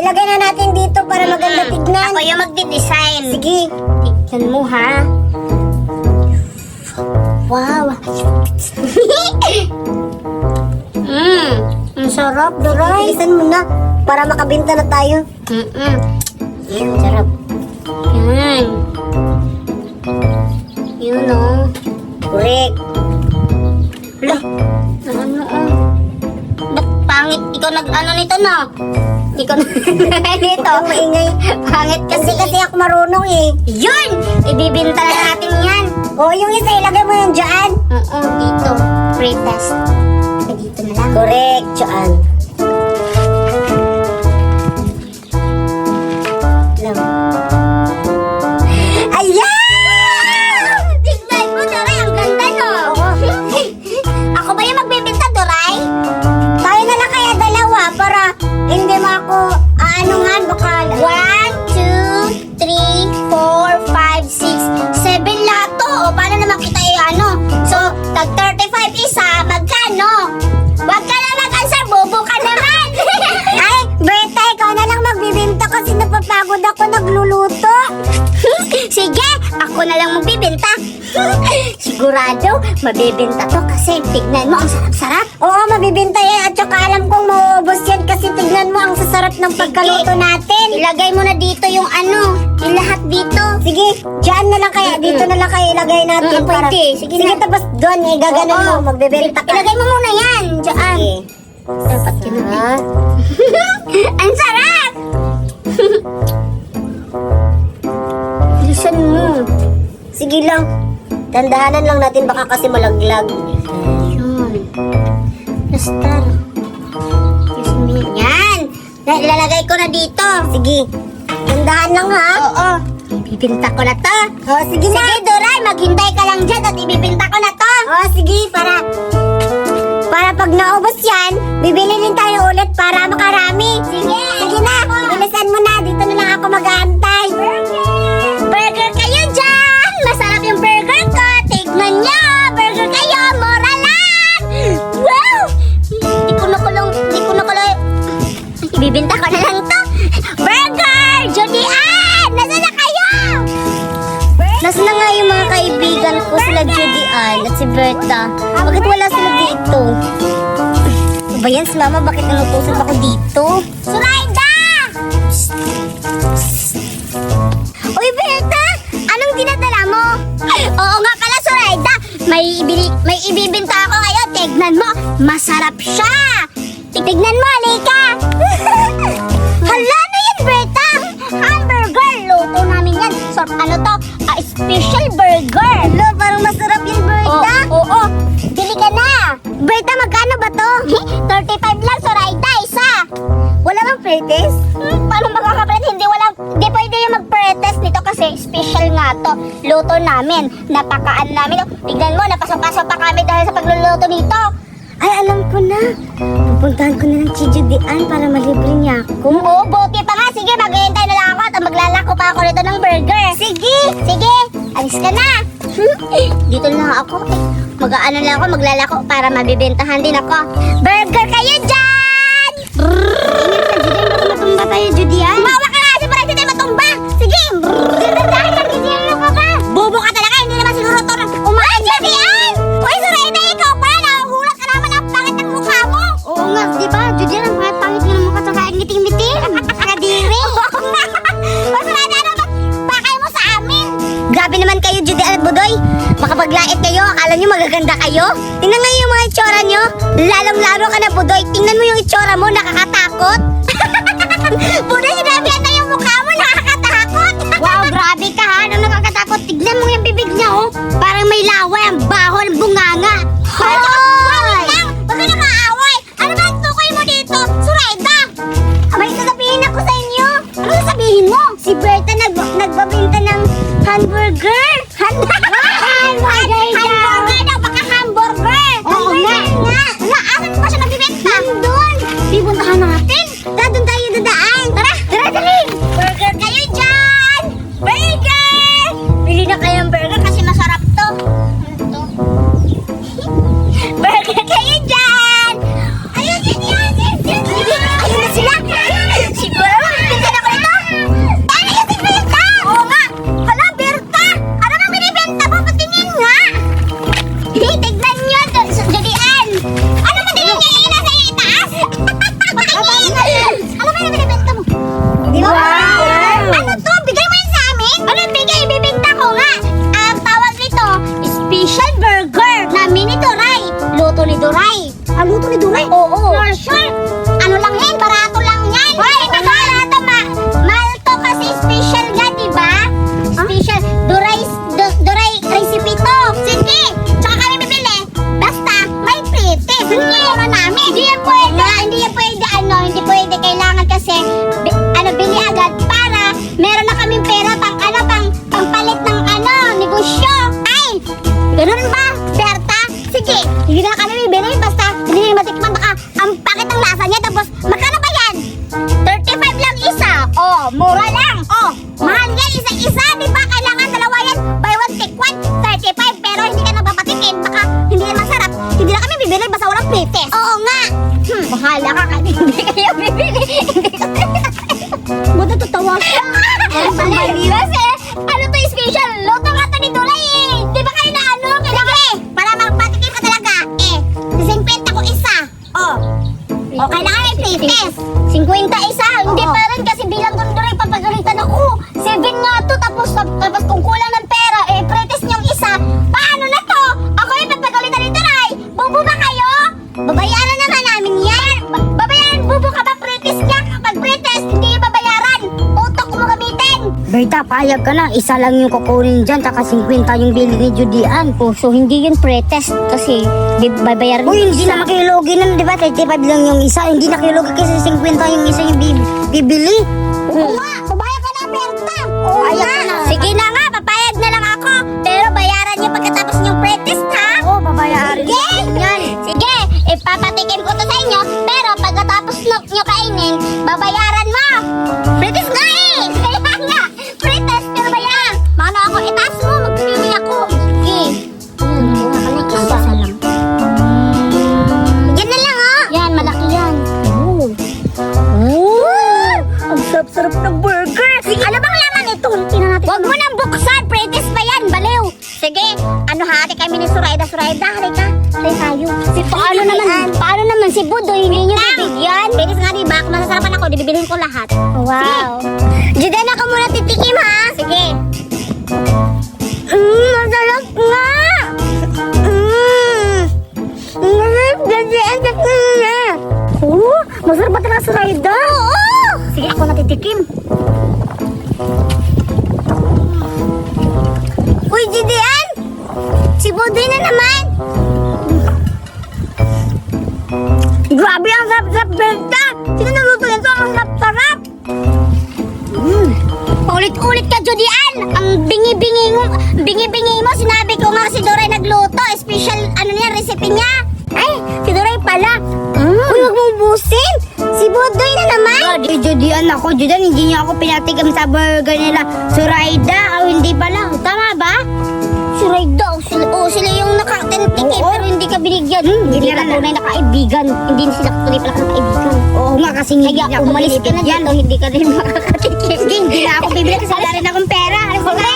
ilagay na natin dito para maganda tignan. Ako yung magdi-design. Sige. Tignan mo, ha? Wow. Ang sarap, Doray. Bilisan mo na para makabenta na tayo. Yan, sarap. Yan. Yun, oh. Correct. Hala, ano, ba't pangit? Ikaw nag-ano nito, no? Ikaw nito. Ang maingay. Pangit kasi. Kasi ako marunong eh. Yun! Ibibinta na natin yan. O, yung isa ilagay mo yung dyan. Oo, dito. Free test. Dito na lang. Correct, dyan. Ayan! Tignan mo, Doray. Ang ganda, no? Ako ba yung magbibinta, Doray? Tayo na lang kaya dalawa para hindi mo ako aanungan baka 1, 2, 3, 4, 5, 6, 7 lahat to. O, paano naman kita ano? So, tag 35 isa, magkano? Wag ka na mag-answer, bobo ka naman. Ay, Berta, ikaw na lang magbibinta kasi napapagod ako nagluluto. Sige, ako na lang magbibinta. Sigurado, mabibinta to kasi tignan mo, ang sarap-sarap. Oo, mabibinta yan at saka alam kong mauubos yan kasi tignan mo ang sasarap ng pagkaluto natin. Ilagay mo na dito yung ano, yung lahat dito. Sige, dyan na lang kaya, dito na lang kaya ilagay natin. Pwede. Sige Sige, na. tapos doon, gaganan Oo. mo, magbibenta ka. Ilagay mo muna yan, dyan. Sige. Dapat yun na. Ang sarap! Bilisan mo. Sige lang, tandahanan lang natin baka kasi malaglag. Yun. Nastar. Yan. Ilalagay ko na dito. Sige, tandahan lang ha. Oo. Ibibinta ko na to. Oh, sige na. Sige, Doray, maghintay ka lang dyan at ibibinta ko na to. Oh, sige, para pag naubos yan, bibili din tayo ulit para makarami. Sige. Sige na, bilisan mo na. Dito na lang ako mag-aantay. Burger kayo dyan! Masarap yung burger ko! Tignan nyo! Burger kayo! Mura lang! Wow! Di ko na kulong. Ibibinta ko na lang to! Burger! Judy Ann! Nasaan na kayo? Nasaan na nga yung mga kaibigan ko, sila Judy Ann at si Berta? Bakit wala sila dito? Ano ba yan si Mama? Bakit nanutusan ako dito? Suraida! Uy, Berta! Anong dinadala mo? Oo nga pala, Suraida! May ibibinta ako ngayon. Tignan mo! Masarap siya! Tignan mo, Alika! Hala, ano yan, Berta? Hamburger! Luto namin yan. So, ano to? Special burger! Hello, parang masarap yung Berta. Oo. Bili ka na! Berta, magkano ba to? 35 lang, Suraida, isa! Wala bang pretest? Paano magkakapalit? Hindi pwede yung mag-pretest nito kasi special nga to. Luto namin. Napakaan namin. Tignan mo, napasok-pasok pa kami dahil sa pagluluto nito. Ay, alam ko na. Pupuntahan ko na lang si Judy Ann para malibre niya ako. Oo, buti pa nga. Sige, maghihintay na lang ako at maglalako pa ako nito ng burger. Sige! Sige, alis ka na. Dito na lang ako. Mag-aano lang ako, maglalako para mabibentahan din ako. Burger kayo dyan! Matumba tayo, Judy Ann. Mawa ka nga, siyempre hindi tayo matumba. Sige! Dahil nagkikilo ka pa. Bobo ka talaga, hindi naman siguro ito na umain. Judy Ann! Uy, Suraida, ikaw pala. Nahuhulat ka naman ang pangit ng mukha mo. Oo nga, di ba? Judy Ann, ang pangit nga ng mukha sa ngiting-ngiting. Kadiri. Uy, Suraida, ano ba? Pakay mo sa amin. Grabe naman kayo, Judy Ann at Budoy. Makapaglait kayo, akala nyo magaganda kayo? Tingnan nga yung mga itsura nyo. Lalong-laro ka na, Budoy. Tingnan mo yung itsura mo, nakakatakot. Budoy, sinabi na yung mukha mo, nakakatakot. Wow, grabe ka ha. Anong nakakatakot? Tignan mo yung bibig niya, oh. Parang may laway, ang baho ng bunganga. Hoy! Wait lang! Huwag ka na maaway! Ano ba ang tukoy mo dito? Suraida! May sasabihin ako sa inyo! Ano sasabihin mo? Si Berta nagbabinta ng hamburger. Hamburger daw! Baka hamburger! Oo nga. Wala, asan pa siya nagbibenta? Nandun. Pipuntahan natin. Doon tayo dadaan. Tara! Tara, dali! Burger kayo dyan! Burger! Bili na kayong burger kasi masarap to. Ito. mura lang. Oh, mahal yan isa-isa. Di ba kailangan dalawa yan? Buy one, take one, 35. Pero hindi ka napapatikin. Baka hindi na masarap. Hindi na kami bibili basta walang pretest. Oo nga. Bahala ka kasi hindi kayo bibili. Buta tatawa siya. Kasi, ano to special? Loto nga to ni Dulay eh. Di ba kayo na ano? Kailangan para magpatikim ka talaga. Sisingpenta ko isa. Oh. O, kailangan may pretest. 50 isa. Hindi pa rin kasi bilang doon Dulay papagalitan ako. 7 nga to. Tapos kung kulang ng pera, pretest niyong isa. Paano na to? Ako yung papagalitan ni Dulay. Bubo ba kayo? Babayaran naman namin yan. Babayaran, bubo ka ba pretest niya? Kapag pretest, hindi yung babayaran. Utok mo gamitin. Berta, payag ka na. Isa lang yung kukunin dyan, taka 50 yung bili ni Judy Ann. Oh, so hindi yun pretest kasi babayaran. Uy, hindi na makilugi nun, di ba? 35 lang yung isa. Hindi na kilugi kasi 50 yung isa yung bibili. Oo nga, babayag ka na, Berta. Oo nga. Sige na nga, papayag na lang ako. Pero bayaran niyo pagkatapos niyong pretest, ha? Oo, babayaran. Sige! Sige, ipapatikim ko to sa inyo. Pero pagkatapos nyo kainin, babayaran mo. Pretest nga eh! Kaya nga, pretest, pero bayaran. Mano ako, itaas mo, magpili ako. Sige. Isa lang. Yan na lang, oh. Yan, malaki yan. Ang sarap-sarap ng burger. Sige, ano bang laman ito? Huwag mo nang buksan, pretest pa yan, baliw. Sige, ano hati kami ni Surayda, halika. Halika tayo. Paano naman si Budoy, hindi niyo bibigyan? Bilis nga diba, kung masasarapan ako, bibilihin ko lahat. Wow. Judan ako muna titikim ha. Sige. Masarap nga. Masarap ba talaga sa Raida? Oo! Sige, ako natitikim. Uy, Judan! Si Budoy na naman. Grabe, ang sarap-sarap, Berta. Sino naluto nito? Ang sarap-sarap. Paulit-ulit ka, Judian! Ang bingi-bingi mo, sinabi ko nga si Doray nagluto. Special, recipe niya. Ay, si Doray pala. Uy, wag mong busin. Si Budoy na naman. Judian ako. Judian, hindi niya ako pinatigam sa burger nila. Surayda, o hindi pala. Tama ba? Si Rayda, sila yung naka-authentic eh, Oo. pero hindi ka binigyan. Hindi Hindi ka na- tunay na kaibigan. Hindi sila tunay pala kang kaibigan. Oo nga, kasi hindi Kaya na ako umalis ka na binibigyan. dito, hindi ka rin makakatikim. Sige, hindi na ako bibili kasi wala rin akong pera. Alam ko na.